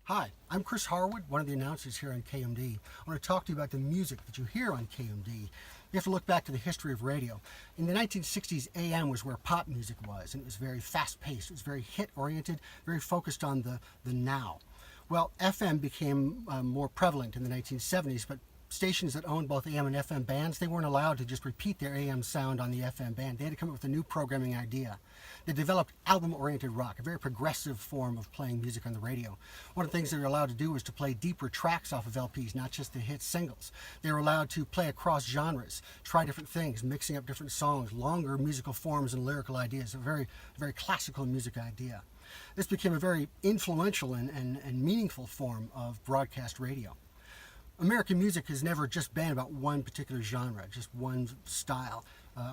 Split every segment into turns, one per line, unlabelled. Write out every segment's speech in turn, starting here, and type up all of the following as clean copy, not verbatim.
Hi, I'm Chris Harwood, one of the announcers here on KUMD. I want to talk to you about the music that you hear on KUMD. You have to look back to the history of radio. In the 1960s, AM was where pop music was, and it was very fast-paced. It was very hit-oriented, very focused on the now. Well, FM became more prevalent in the 1970s, but stations that owned both AM and FM bands, they weren't allowed to just repeat their AM sound on the FM band. They had to come up with a new programming idea. They developed album-oriented rock, a very progressive form of playing music on the radio. One of the things they were allowed to do was to play deeper tracks off of LPs, not just the hit singles. They were allowed to play across genres, try different things, mixing up different songs, longer musical forms and lyrical ideas, a very classical music idea. This became a very influential and meaningful form of broadcast radio. American music has never just been about one particular genre, just one style.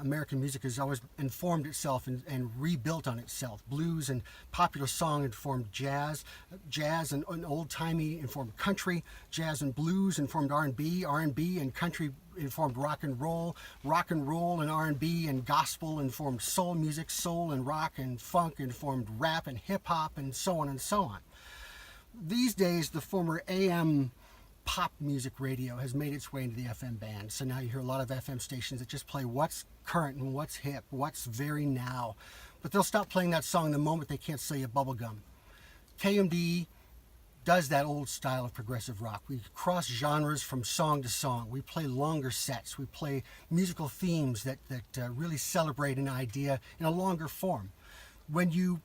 American music has always informed itself and rebuilt on itself. Blues and popular song informed jazz, jazz and old-timey informed country, jazz and blues informed R&B, R&B and country informed rock and roll and R&B and gospel informed soul music, soul and rock and funk informed rap and hip-hop, and so on and so on. These days, the former AM pop music radio has made its way into the FM band. So now you hear a lot of FM stations that just play what's current and what's hip, what's very now. But they'll stop playing that song the moment they can't sell you bubblegum. KUMD does that old style of progressive rock. We cross genres from song to song. We play longer sets. We play musical themes that really celebrate an idea in a longer form. When you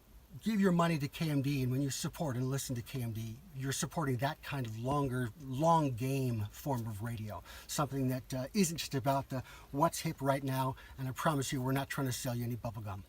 give your money to KUMD and when you support and listen to KUMD, you're supporting that kind of long game form of radio. Something that isn't just about the what's hip right now, and I promise you we're not trying to sell you any bubblegum.